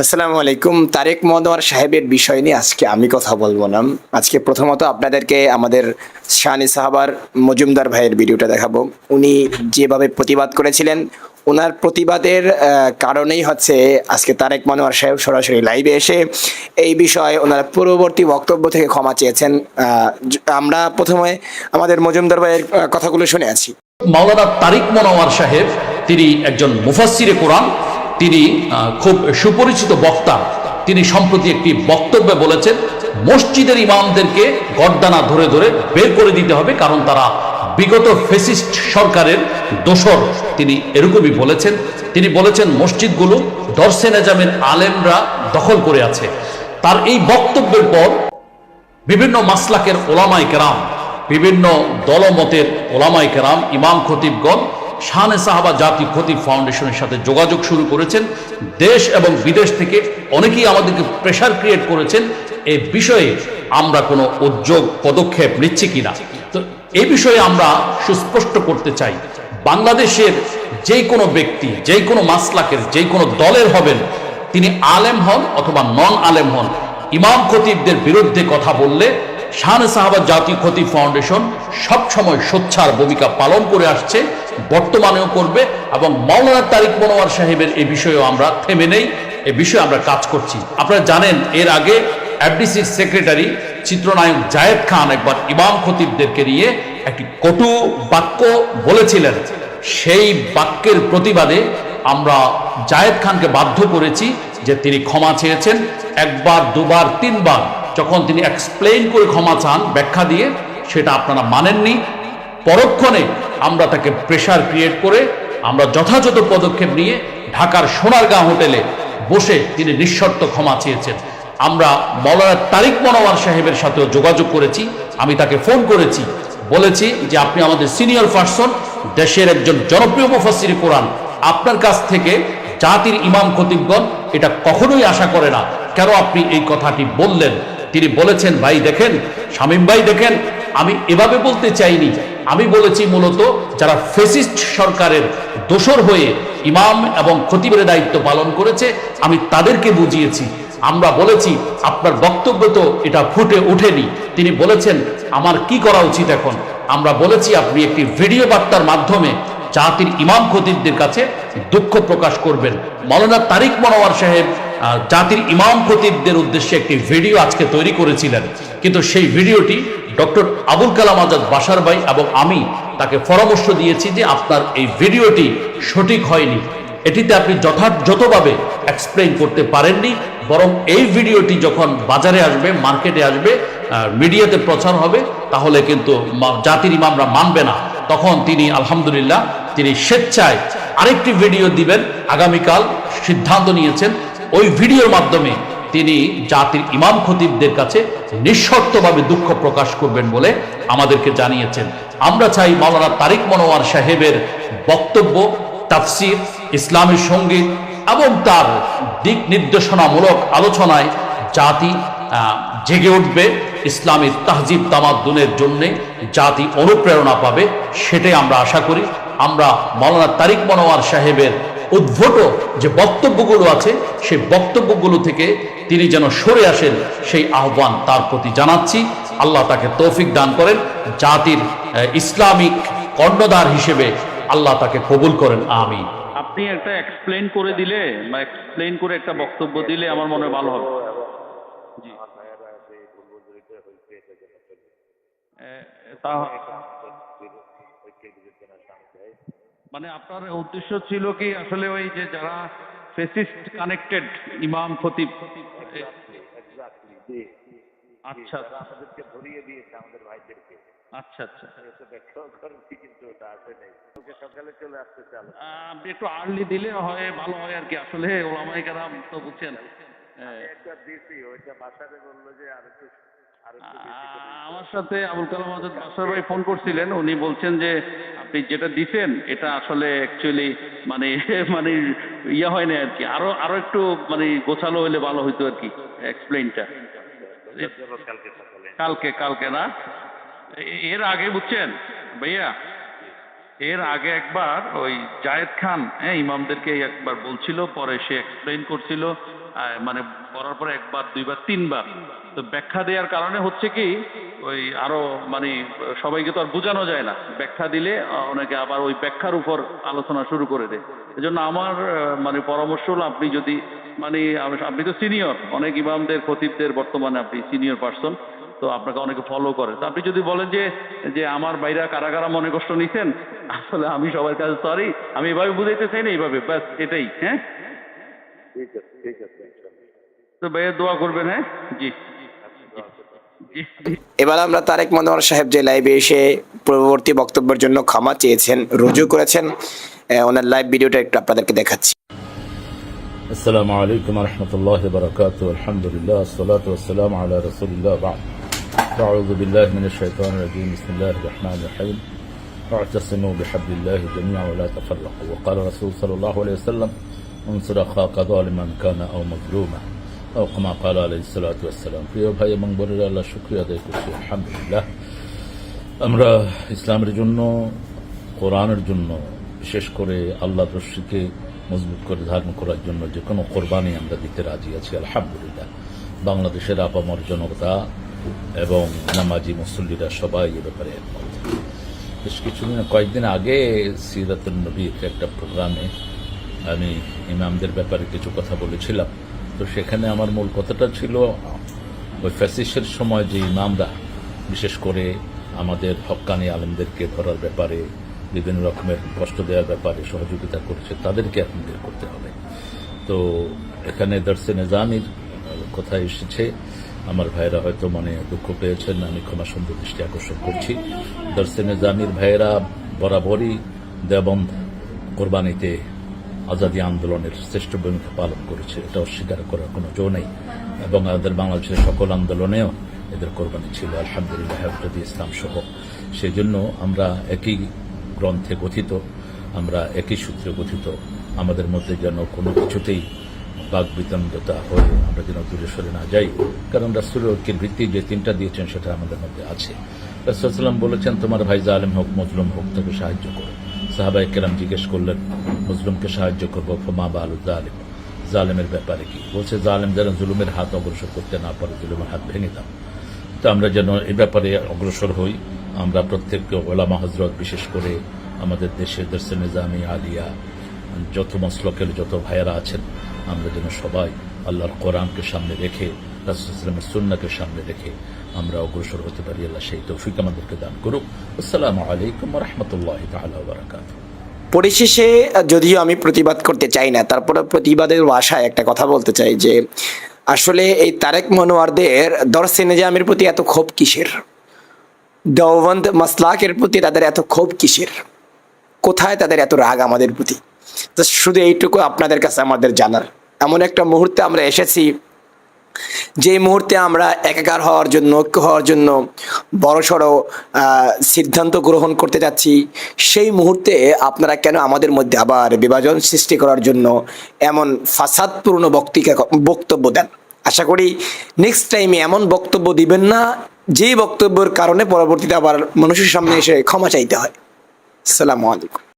আসসালামু আলাইকুম। তারেক মনোয়ার সাহেবের বিষয় নিয়ে আজকে আমি কথা বলবো না। আজকে প্রথমত আপনাদেরকে আমাদের শানি সাহাবার মজুমদার ভাইয়ের ভিডিওটা দেখাবো। উনি যেভাবে প্রতিবাদ করেছিলেন, ওনার প্রতিবাদের কারণেই হচ্ছে আজকে তারেক মনোয়ার সাহেব সরাসরি লাইভে এসে এই বিষয়ে ওনার পূর্ববর্তী বক্তব্য থেকে ক্ষমা চেয়েছেন। আমরা প্রথমে আমাদের মজুমদার ভাইয়ের কথাগুলো শুনে আছি। মাওলানা তারিক মনোয়ার সাহেব তিনি একজন মুফাসসিরে কোরআন, তিনি খুব সুপরিচিত বক্তা। তিনি সম্প্রতি একটি বক্তব্যে বলেছেন মসজিদের ইমামদেরকে গর্দানা ধরে ধরে বের করে দিতে হবে, কারণ তারা বিগত ফেসিস্ট সরকারের দোসর। তিনি এরকমই বলেছেন। তিনি বলেছেন মসজিদগুলো দরসে নেজামের আলেমরা দখল করে আছে। তার এই বক্তব্যের পর বিভিন্ন মাসলাকের ওলামায়ে কেরাম, বিভিন্ন দলমতের ওলামায়ে কেরাম, ইমাম খতিবগণ শানে সাহাবা জাতীয় খতিব ফাউন্ডেশনের সাথে যোগাযোগ শুরু করেছেন। দেশ এবং বিদেশ থেকে অনেকেই আমাদেরকে প্রেশার ক্রিয়েট করেছেন এই বিষয়ে আমরা কোনো উদ্যোগ পদক্ষেপ নিচ্ছি কিনা। তো এই বিষয়ে আমরা সুস্পষ্ট করতে চাই, বাংলাদেশের যে কোনো ব্যক্তি, যে কোনো মাসলাকের, যে কোনো দলের হবেন, তিনি আলেম হন অথবা নন আলেম হন, ইমাম খতিবদের বিরুদ্ধে কথা বললে শানে সাহাবা জাতীয় খতিব ফাউন্ডেশন সবসময় সোচ্চার ভূমিকা পালন করে আসছে, বর্তমানেও করবে। এবং মাওলানা তারিক মনোয়ার সাহেবের এই বিষয়েও আমরা থেমে নেই, এ বিষয়ে আমরা কাজ করছি। আপনারা জানেন এর আগে এফডিসির সেক্রেটারি চিত্রনায়ক জায়েদ খান একবার ইমাম খতিবদেরকে নিয়ে একটি কটু বাক্য বলেছিলেন। সেই বাক্যের প্রতিবাদে আমরা জায়েদ খানকে বাধ্য করেছি যে তিনি ক্ষমা চেয়েছেন একবার, দুবার, তিনবার। যখন তিনি এক্সপ্লেইন করে ক্ষমা চান ব্যাখ্যা দিয়ে, সেটা আপনারা মানেননি। পরক্ষণে আমরা তাকে প্রেশার ক্রিয়েট করে আমরা যথাযথ পদক্ষেপ নিয়ে ঢাকার সোনারগাঁ হোটেলে বসে তিনি নিঃশর্ত ক্ষমা চেয়েছেন। আমরা মাওলানা তারিক মনোয়ার সাহেবের সাথেও যোগাযোগ করেছি। আমি তাকে ফোন করেছি, বলেছি যে আপনি আমাদের সিনিয়র পার্সন, দেশের একজন জনপ্রিয় মুফাসসিরে কোরআন, আপনার কাছ থেকে জাতির ইমাম খতিবগণ এটা কখনোই আশা করে না, কেন আপনি এই কথাটি বললেন? তিনি বলেছেন, ভাই দেখেন, শামীম ভাই দেখেন, আমি এভাবে বলতে চাইনি। আমি বলেছি মূলত যারা ফেসিস্ট সরকারের দোসর হয়ে ইমাম এবং খতিবের দায়িত্ব পালন করেছে, আমি তাদেরকে বুঝিয়েছি। আমরা বলেছি আপনার বক্তব্য তো এটা ফুটে ওঠেনি। তিনি বলেছেন আমার কি করা উচিত এখন? আমরা বলেছি আপনি একটি ভিডিও বার্তার মাধ্যমে জাতির ইমাম খতিবদের কাছে দুঃখ প্রকাশ করবেন। মাওলানা তারিক মনোয়ার সাহেব জাতির ইমাম খতিবদের উদ্দেশ্যে একটি ভিডিও আজকে তৈরি করেছিলেন, কিন্তু সেই ভিডিওটি ডক্টর আবুল কালাম আজাদ বাশার ভাই এবং আমি তাকে পরামর্শ দিয়েছি যে আপনার এই ভিডিওটি সঠিক হয়নি, এটিতে আপনি যথাযথভাবে এক্সপ্লেইন করতে পারেননি। বরং এই ভিডিওটি যখন বাজারে আসবে, মার্কেটে আসবে, মিডিয়াতে প্রচার হবে, তাহলে কিন্তু জাতির ইমামরা মানবে না। তখন তিনি আলহামদুলিল্লাহ তিনি স্বেচ্ছায় আরেকটি ভিডিও দিবেন, আগামীকাল সিদ্ধান্ত নিয়েছেন। ওই ভিডিওর মাধ্যমে তিনি জাতির ইমাম খতিবদের কাছে নিঃশর্তভাবে দুঃখ প্রকাশ করবেন বলে আমাদেরকে জানিয়েছেন। আমরা চাই মাওলানা তারিক মনোয়ার সাহেবের বক্তব্য, তাফসির, ইসলামী সঙ্গীত এবং তার দিক নির্দেশনামূলক আলোচনায় জাতি জেগে উঠবে, ইসলামী তাহজিব তামাদ্দুনের জন্যে জাতি অনুপ্রেরণা পাবে, সেটাই আমরা আশা করি। আমরা মাওলানা তারিক মনোয়ার সাহেবের উদ্ভট যে বক্তব্যগুলো আছে, সেই বক্তব্যগুলো থেকে তিনি যেন সরে আসেন, সেই আহ্বান তার প্রতি জানাচ্ছি। আল্লাহ তাকে তৌফিক দান করেন, জাতির ইসলামিক কর্ণধার হিসেবে আল্লাহ তাকে কবুল করেন, আমিন। আপনি একটা এক্সপ্লেইন করে দিলে বা এক্সপ্লেইন করে একটা বক্তব্য দিলে আমার মনে হয় ভালো হবে। জি, মানে আপনার উদ্দেশ্য ছিল কি আসলে ওই যে যারা ফেসিস্ট কানেক্টেড ইমাম খতিব? আচ্ছা, আমাদেরকে ধরিয়ে দিয়েছে আমাদের ভাইদেরকে। আচ্ছা আচ্ছা, ব্যাখ্যাও করেছি, কিন্তু ওটা আসে নাই। সকালে চলে আসতে চাল। আপনি একটু আর্লি দিলে হয় ভালো হয় আর কি। আসলে ওলামায়ে কেরাম তো বুঝছেন, একটা দিছি, ওইটা বাসারে বললো যে আর একটু আমার সাথে আবুল কালাম আজাদ বাশার ভাই ফোন করছিলেন। উনি বলছেন যে আপনি যেটা দিছেন এটা আসলে অ্যাকচুয়ালি মানে মানে ইয়ে হয় না আর কি, আরো আরো একটু মানে গোছালো হইলে ভালো হইতো আর কি এক্সপ্লেইনটা। কালকে কালকে না, এর আগে বুঝছেন ভাইয়া, এর আগে একবার ওই জায়েদ খান ইমামদেরকে একবার বলছিল, পরে সে এক্সপ্লেইন করছিল, মানে করার পরে একবার দুইবার তিনবার, তো ব্যাখ্যা দেওয়ার কারণে হচ্ছে কি ওই আরো মানে সবাইকে তো আর বোঝানো যায় না, ব্যাখ্যা দিলে অনেকে আবার ওই ব্যাখ্যার উপর আলোচনা শুরু করে দেয়। এজন্য আমার মানে পরামর্শ হলো আপনি যদি মানে আপনি তো সিনিয়র, অনেক ইমামদের খতিবদের বর্তমানে আপনি সিনিয়র পারসন, তো আপনাকে অনেকে ফলো করে, তো আপনি যদি বলেন যে যে আমার ভাইরা কারা কারা মনে কষ্ট নিছেন, আসলে আমি সবার কাছে সরি, আমি এভাবে বুঝাইতে চাই না, এইভাবে ব্যাস এটাই। হ্যাঁ, ঠিক আছে ইনশাআল্লাহ। তো ভাইয়া দোয়া করবেন। হ্যাঁ, জি জি জি। এবার আমরা তারেক মনোয়ার সাহেব যে লাইভে এসে পরবর্তী বক্তব্যের জন্য ক্ষমা চেয়েছেন, রুজু করেছেন, ওনার লাইভ ভিডিওটা একটু আপনাদেরকে দেখাচ্ছি। السلام عليكم ورحمة الله وبركاته. الحمد لله والصلاة والسلام على رسول الله بعد. أعوذ بالله من الشيطان الرجيم. بسم الله الرحمن الرحيم. واعتصموا بحبل الله جميعا ولا تفرقوا. وقال رسول صلى الله عليه وسلم انصر أخاك ظالما كان أو مظلوما أو كما قال عليه الصلاة والسلام. প্রিয় ভাই এবং বোনেরা, আল্লাহ শুকরিয়া আদায় করছি। আলহামদুলিল্লাহ, আমরা ইসলামের জন্য, কোরআনের জন্য, বিশেষ করে আল্লাহর রশিকে মজবুত করে ধারণ করার জন্য যে কোনো কোরবানি আমরা দিতে রাজি আছি। আলহামদুলিল্লাহ, বাংলাদেশের আপামর জনতা এবং নামাজি মুসল্লিরা সবাই এ ব্যাপারে একমত। বেশ কয়েকদিন আগে সিরাতুন নবীর একটা প্রোগ্রামে আমি ইমামদের ব্যাপারে কিছু কথা বলেছিলাম। তো সেখানে আমার মূল কথাটা ছিল ওই ফ্যাসিস্টের সময় যে ইমামরা বিশেষ করে আমাদের হক্কানি আলেমদেরকে ধরার ব্যাপারে, বিভিন্ন রকমের কষ্ট দেওয়ার ব্যাপারে সহযোগিতা করেছে, তাদেরকে এখন বের করতে হবে। তো এখানে দর্শে নিজামির কথা এসেছে, আমার ভাইয়েরা হয়তো মনে দুঃখ পেয়েছেন, আমি ক্ষমা সুন্দর দৃষ্টি আকর্ষণ করছি। দর্শে নিজামির ভাইয়েরা বরাবরই দেওবন্দ কোরবানিতে আজাদী আন্দোলনের শ্রেষ্ঠ ভূমিকা পালন করেছে, এটা অস্বীকার করার কোনো জো নেই। এবং আমাদের বাংলাদেশের সকল আন্দোলনেও এদের কোরবানি ছিল, আলহামদুলিল্লাহ, হেফাজতে ইসলাম সহ। সেই জন্য আমরা একই গ্রন্থে গঠিত, আমরা একই সূত্রে গঠিত, আমাদের মধ্যে যেন কোনো কিছুতেই বাক বিতণ্ডতা হয়ে আমরা যেন দূরে সরে না যাই, কারণ রাসূলের ঐক্যের ভিত্তি যে তিনটা দিয়েছেন সেটা আমাদের মধ্যে আছে। রাসূল সাল্লাল্লাহু বলেছেন, তোমার ভাই জালেম হোক মজলুম হোক, তাকে সাহায্য করো। সাহাবায়ে কেরাম জিজ্ঞেস করলেন, মজলুমকে সাহায্য করবো, ফমা বালু জালিম, জালেমের ব্যাপারে কি? বলছে, জালেম যেন জুলুমের হাত অগ্রসর করতে না পারে, জুলুমের হাত ভেঙে দাও। তো আমরা যেন এই ব্যাপারে অগ্রসর হই। আমরা প্রত্যেককে ওলামা হজরত, বিশেষ করে আমাদের দেশে দর্শে নিজামি, আলিয়া, যত মসলকের যত ভাইয়েরা আছেন, আমরা যেন সবাই আল্লাহর কোরআনকে সামনে রেখে, রাসূল সাল্লাল্লাহু আলাইহি ওয়াসাল্লামের সুন্নাহকে সামনে রেখে আমরা অগ্রসর হতে পারি। আল্লাহ সেই তৌফিক আমাদেরকে দান করুক। আসসালামু আলাইকুম ওয়া রাহমাতুল্লাহি তাআলা ওয়া বারাকাতুহু। পরিশেষে যদিও আমি প্রতিবাদ করতে চাই না, তারপরে প্রতিবাদের ভাষায় একটা কথা বলতে চাই যে আসলে এই তারেক মনোয়ারদের দরসে নিজামের প্রতি এত ক্ষোভ কিসের? দেওবন্দ মাসলাকের প্রতি তাদের এত ক্ষোভ কিসের? কোথায় তাদের এত রাগ আমাদের প্রতি? তো শুধু এইটুকু আপনাদের কাছে আমাদের জানার, এমন একটা মুহূর্তে আমরা এসেছি যে মুহূর্তে আমরা একাকার হওয়ার জন্য, ঐক্য হওয়ার জন্য বড়সড় সিদ্ধান্ত গ্রহণ করতে যাচ্ছি। সেই মুহূর্তে আপনারা কেন আমাদের মধ্যে আবার বিভাজন সৃষ্টি করার জন্য এমন ফাসাদপূর্ণ বক্তব্য দেন? আশা করি নেক্সট টাইমে এমন বক্তব্য দিবেন না যেই বক্তব্যের কারণে পরবর্তীতে আবার মানুষের সামনে এসে ক্ষমা চাইতে হয়। আসসালামু আলাইকুম।